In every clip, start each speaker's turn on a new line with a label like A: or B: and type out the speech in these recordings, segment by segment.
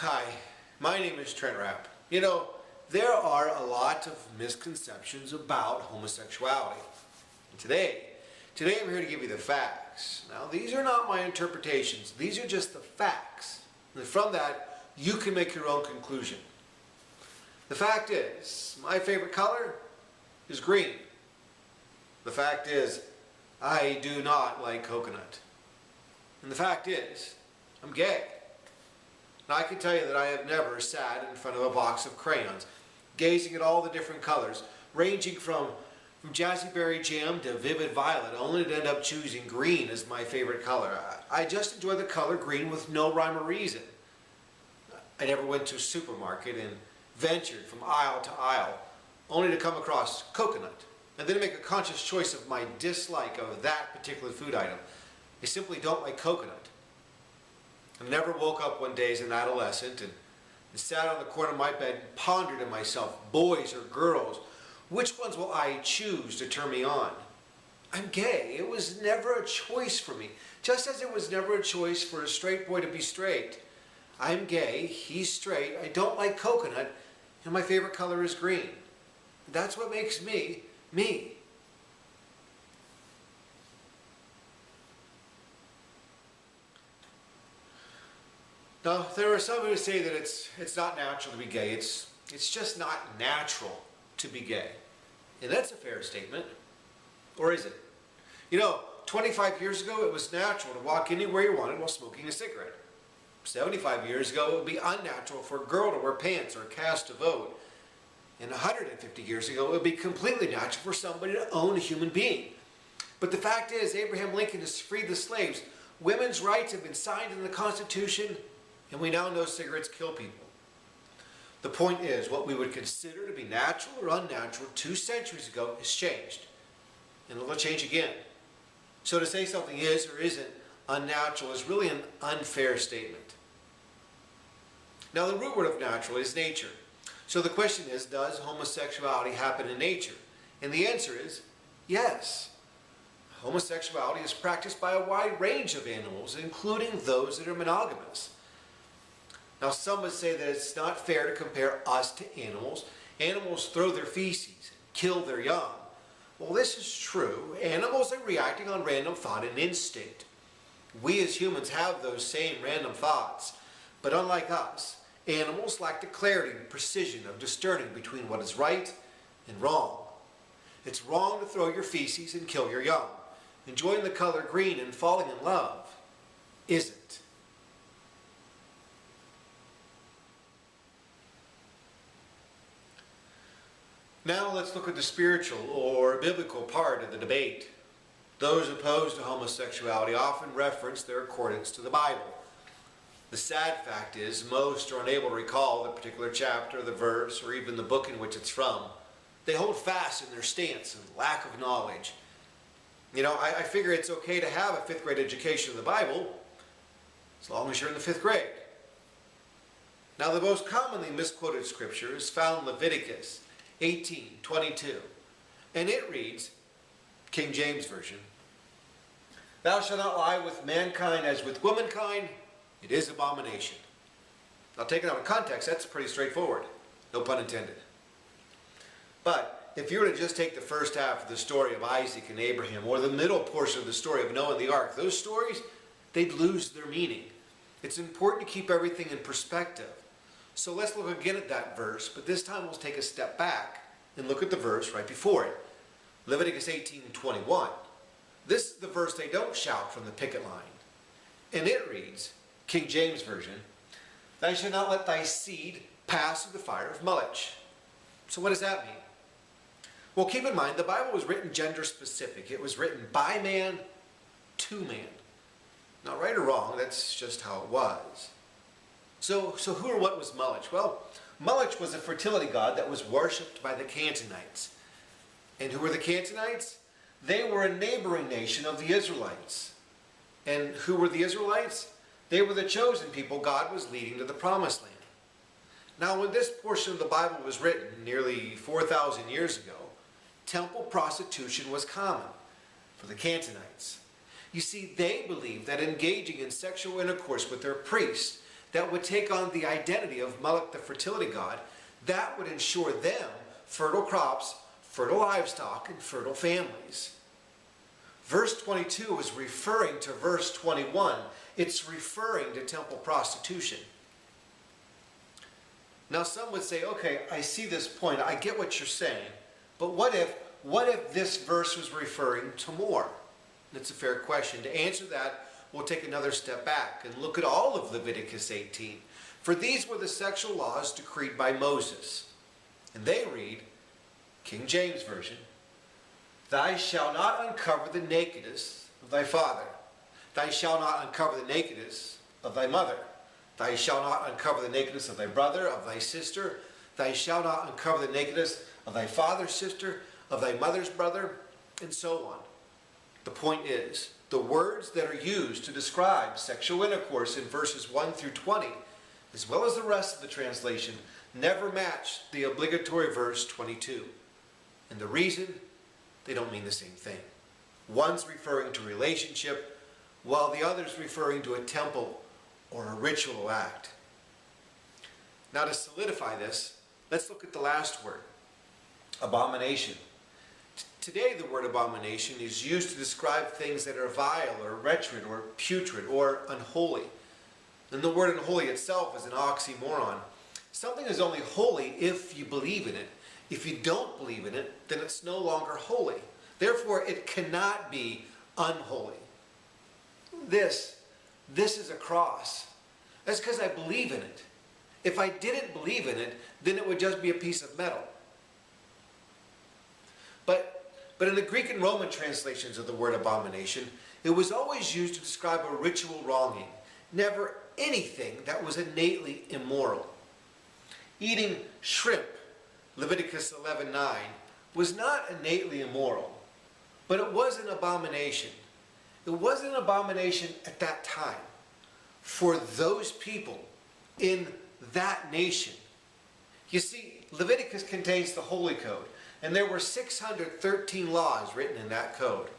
A: Hi, my name is Trent Rapp. You know, there are a lot of misconceptions about homosexuality. And today I'm here to give you the facts. Now, these are not my interpretations. These are just the facts. And from that, you can make your own conclusion. The fact is, my favorite color is green. The fact is, I do not like coconut. And the fact is, I'm gay. Now, I can tell you that I have never sat in front of a box of crayons, gazing at all the different colors, ranging from Jazzy Berry Jam to Vivid Violet, only to end up choosing green as my favorite color. I just enjoy the color green with no rhyme or reason. I never went to a supermarket and ventured from aisle to aisle, only to come across coconut, and then make a conscious choice of my dislike of that particular food item. I simply don't like coconut. I never woke up one day as an adolescent and sat on the corner of my bed and pondered to myself, boys or girls, which ones will I choose to turn me on? I'm gay. It was never a choice for me, just as it was never a choice for a straight boy to be straight. I'm gay, he's straight, I don't like coconut, and my favorite color is green. That's what makes me, me. Now, there are some who say that it's not natural to be gay. It's just not natural to be gay. And that's a fair statement. Or is it? You know, 25 years ago, it was natural to walk anywhere you wanted while smoking a cigarette. 75 years ago, it would be unnatural for a girl to wear pants or cast a vote. And 150 years ago, it would be completely natural for somebody to own a human being. But the fact is, Abraham Lincoln has freed the slaves. Women's rights have been signed in the Constitution, and we now know cigarettes kill people. The point is, what we would consider to be natural or unnatural 2 centuries ago has changed. And it will change again. So to say something is or isn't unnatural is really an unfair statement. Now, the root word of natural is nature. So the question is, does homosexuality happen in nature? And the answer is yes. Homosexuality is practiced by a wide range of animals, including those that are monogamous. Now, some would say that it's not fair to compare us to animals. Animals throw their feces, kill their young. Well, this is true. Animals are reacting on random thought and instinct. We as humans have those same random thoughts. But unlike us, animals lack the clarity and precision of discerning between what is right and wrong. It's wrong to throw your feces and kill your young. Enjoying the color green and falling in love isn't. Now let's look at the spiritual or biblical part of the debate. Those opposed to homosexuality often reference their accordance to the Bible. The sad fact is most are unable to recall the particular chapter, the verse, or even the book in which it's from. They hold fast in their stance and lack of knowledge. You know, I figure it's okay to have a 5th grade education of the Bible as long as you're in the 5th grade. Now, the most commonly misquoted scripture is found in Leviticus 18:22, and it reads, King James Version, "Thou shalt not lie with mankind as with womankind, it is abomination." Now, taken out of context, that's pretty straightforward, no pun intended. But if you were to just take the first half of the story of Isaac and Abraham, or the middle portion of the story of Noah and the ark, those stories, they'd lose their meaning. It's important to keep everything in perspective. So let's look again at that verse, but this time we'll take a step back and look at the verse right before it. Leviticus 18:21. This is the verse they don't shout from the picket line. And it reads, King James Version, "Thou shalt not let thy seed pass through the fire of Moloch." So what does that mean? Well, keep in mind, the Bible was written gender specific. It was written by man to man. Now, right or wrong, that's just how it was. So who or what was Moloch? Well, Moloch was a fertility god that was worshipped by the Canaanites. And who were the Canaanites? They were a neighboring nation of the Israelites. And who were the Israelites? They were the chosen people God was leading to the promised land. Now, when this portion of the Bible was written nearly 4,000 years ago, temple prostitution was common for the Canaanites. You see, they believed that engaging in sexual intercourse with their priests, that would take on the identity of Moloch, the fertility god, that would ensure them fertile crops, fertile livestock, and fertile families. Verse 22 is referring to verse 21. It's referring to temple prostitution. Now some would say, okay, I see this point. I get what you're saying. But what if this verse was referring to more? That's a fair question. To answer that, we'll take another step back and look at all of Leviticus 18. For these were the sexual laws decreed by Moses. And they read, King James Version, "Thou shalt not uncover the nakedness of thy father. Thou shalt not uncover the nakedness of thy mother. Thou shalt not uncover the nakedness of thy brother, of thy sister. Thou shalt not uncover the nakedness of thy father's sister, of thy mother's brother," and so on. The point is, the words that are used to describe sexual intercourse in verses 1 through 20, as well as the rest of the translation, never match the obligatory verse 22. And the reason? They don't mean the same thing. One's referring to relationship, while the other's referring to a temple or a ritual act. Now to solidify this, let's look at the last word, abomination. Today the word abomination is used to describe things that are vile or wretched or putrid or unholy. And the word unholy itself is an oxymoron. Something is only holy if you believe in it. If you don't believe in it, then it's no longer holy. Therefore, it cannot be unholy. This is a cross. That's because I believe in it. If I didn't believe in it, then it would just be a piece of metal. But in the Greek and Roman translations of the word abomination, it was always used to describe a ritual wronging, never anything that was innately immoral. Eating shrimp, Leviticus 11:9, was not innately immoral, but it was an abomination. It was an abomination at that time for those people in that nation. You see, Leviticus contains the Holy Code, and there were 613 laws written in that code.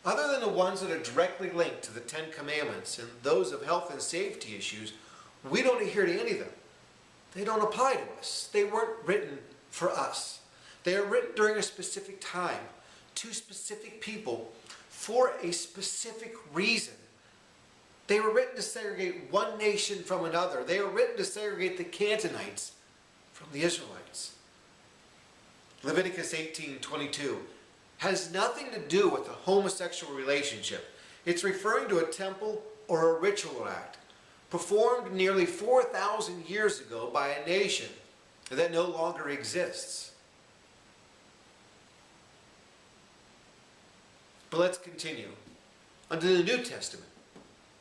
A: Other than the ones that are directly linked to the Ten Commandments and those of health and safety issues, we don't adhere to any of them. They don't apply to us. They weren't written for us. They are written during a specific time, to specific people, for a specific reason. They were written to segregate one nation from another. They were written to segregate the Canaanites from the Israelites. Leviticus 18:22 has nothing to do with a homosexual relationship. It's referring to a temple or a ritual act performed nearly 4,000 years ago by a nation that no longer exists. But let's continue. Under the New Testament,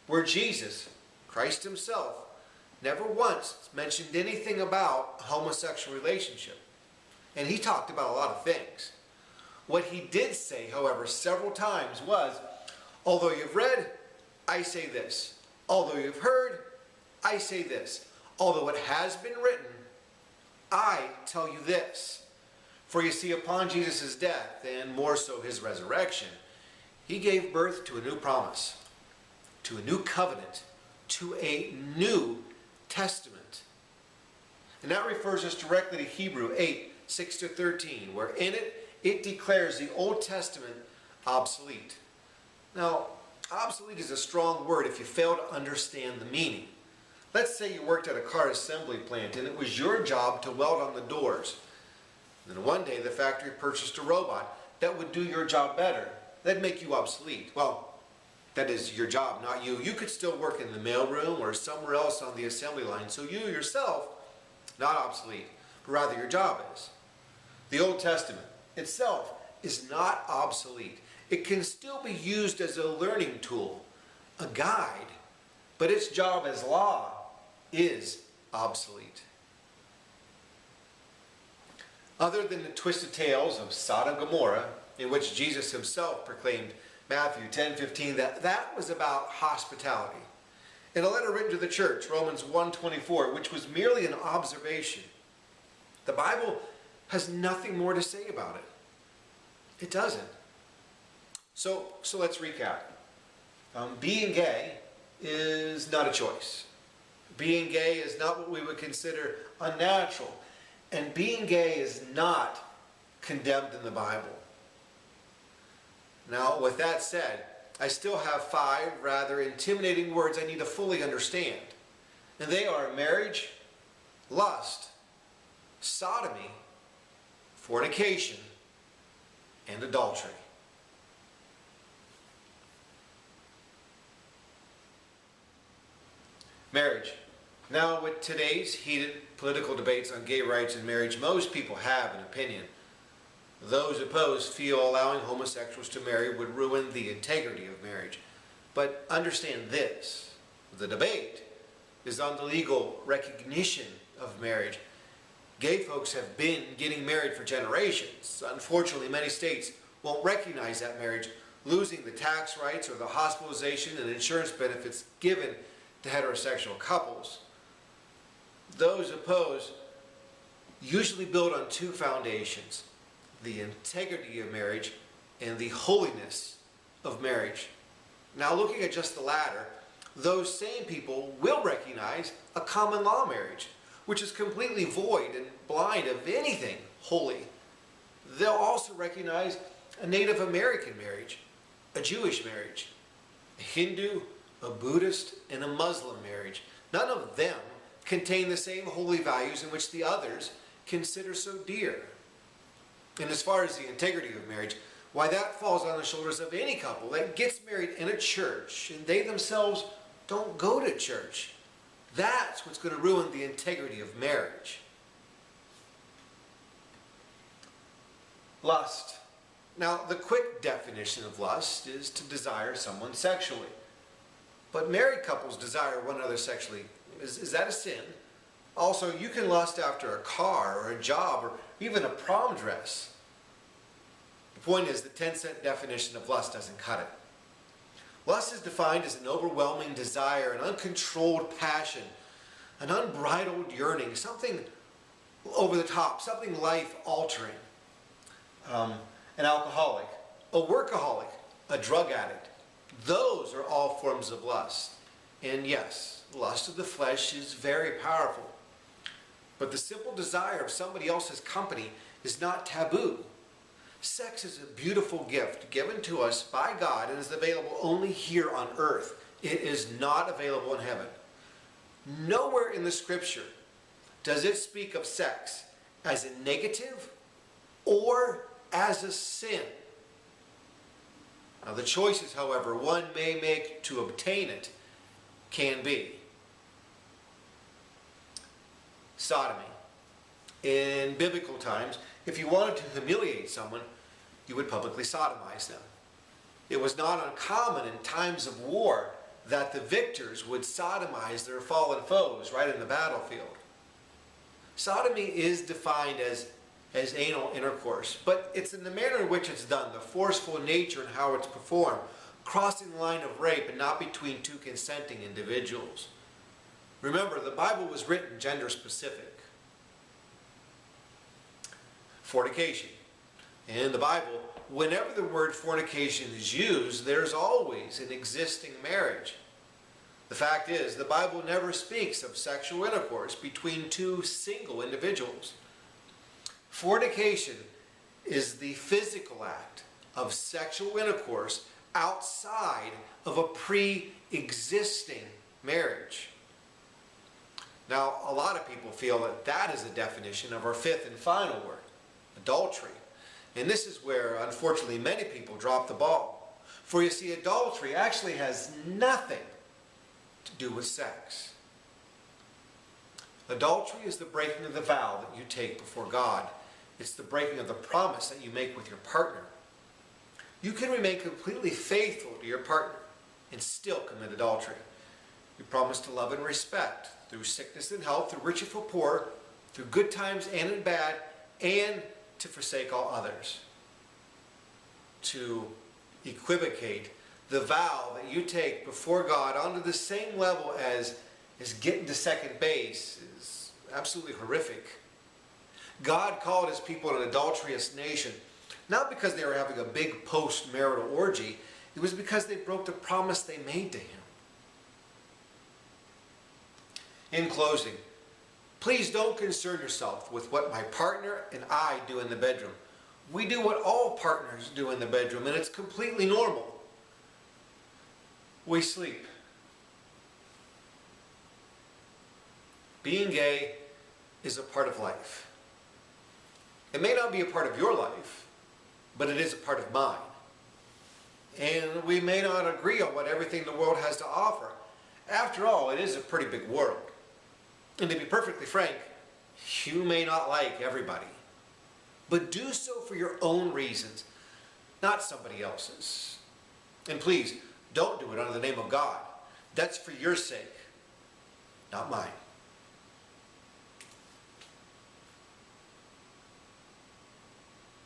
A: where Jesus, Christ himself, never once mentioned anything about a homosexual relationship. And he talked about a lot of things. What he did say, however, several times was, although you've read, I say this. Although you've heard, I say this. Although it has been written, I tell you this. For you see, upon Jesus' death, and more so his resurrection, he gave birth to a new promise, to a new covenant, to a new testament. And that refers us directly to Hebrew 8:6-13, where in it declares the Old Testament obsolete. Now, obsolete is a strong word if you fail to understand the meaning. Let's say you worked at a car assembly plant and it was your job to weld on the doors. Then one day the factory purchased a robot that would do your job better. That'd make you obsolete. Well, that is your job, not you. You could still work in the mailroom or somewhere else on the assembly line, so you yourself, not obsolete, but rather your job is. The Old Testament itself is not obsolete. It can still be used as a learning tool, a guide, but its job as law is obsolete. Other than the twisted tales of Sodom and Gomorrah, in which Jesus himself proclaimed, Matthew 10:15, that was about hospitality. In a letter written to the church, Romans 1:24, which was merely an observation, the Bible has nothing more to say about it. It doesn't. So let's recap. Being gay is not a choice. Being gay is not what we would consider unnatural. And being gay is not condemned in the Bible. Now, with that said, I still have 5 rather intimidating words I need to fully understand. And they are marriage, lust, sodomy, fornication, and adultery. Marriage. Now, with today's heated political debates on gay rights and marriage, most people have an opinion. Those opposed feel allowing homosexuals to marry would ruin the integrity of marriage. But understand this, the debate is on the legal recognition of marriage. Gay folks have been getting married for generations. Unfortunately, many states won't recognize that marriage, losing the tax rights or the hospitalization and insurance benefits given to heterosexual couples. Those opposed usually build on 2 foundations: the integrity of marriage and the holiness of marriage. Now, looking at just the latter, those same people will recognize a common law marriage, which is completely void and blind of anything holy. They'll also recognize a Native American marriage, a Jewish marriage, a Hindu, a Buddhist, and a Muslim marriage. None of them contain the same holy values in which the others consider so dear. And as far as the integrity of marriage, why, that falls on the shoulders of any couple that gets married in a church and they themselves don't go to church. That's what's going to ruin the integrity of marriage. Lust. Now, the quick definition of lust is to desire someone sexually. But married couples desire one another sexually. Is that a sin? Also, you can lust after a car or a job or even a prom dress. The point is, the 10-cent definition of lust doesn't cut it. Lust is defined as an overwhelming desire, an uncontrolled passion, an unbridled yearning, something over the top, something life-altering. An alcoholic, a workaholic, a drug addict. Those are all forms of lust. And yes, lust of the flesh is very powerful. But the simple desire of somebody else's company is not taboo. Sex is a beautiful gift given to us by God and is available only here on earth. It is not available in heaven. Nowhere in the scripture does it speak of sex as a negative or as a sin. Now, the choices, however, one may make to obtain it can be. Sodomy. In biblical times, if you wanted to humiliate someone, you would publicly sodomize them. It was not uncommon in times of war that the victors would sodomize their fallen foes right in the battlefield. Sodomy is defined as anal intercourse, but it's in the manner in which it's done, the forceful nature and how it's performed, crossing the line of rape and not between 2 consenting individuals. Remember, the Bible was written gender specific. Fornication. In the Bible, whenever the word fornication is used, there's always an existing marriage. The fact is, the Bible never speaks of sexual intercourse between 2 single individuals. Fornication is the physical act of sexual intercourse outside of a pre-existing marriage. Now, a lot of people feel that that is a definition of our 5th and final word, adultery. And this is where, unfortunately, many people drop the ball. For you see, adultery actually has nothing to do with sex. Adultery is the breaking of the vow that you take before God. It's the breaking of the promise that you make with your partner. You can remain completely faithful to your partner and still commit adultery. You promise to love and respect through sickness and health, through rich and for poor, through good times and in bad, and to forsake all others. To equivocate the vow that you take before God onto the same level as getting to second base is absolutely horrific. God called his people an adulterous nation, not because they were having a big post-marital orgy. It was because they broke the promise they made to him. In closing, please don't concern yourself with what my partner and I do in the bedroom. We do what all partners do in the bedroom, and it's completely normal. We sleep. Being gay is a part of life. It may not be a part of your life, but it is a part of mine. And we may not agree on what everything the world has to offer. After all, it is a pretty big world. And to be perfectly frank, you may not like everybody. But do so for your own reasons, not somebody else's. And please, don't do it under the name of God. That's for your sake, not mine.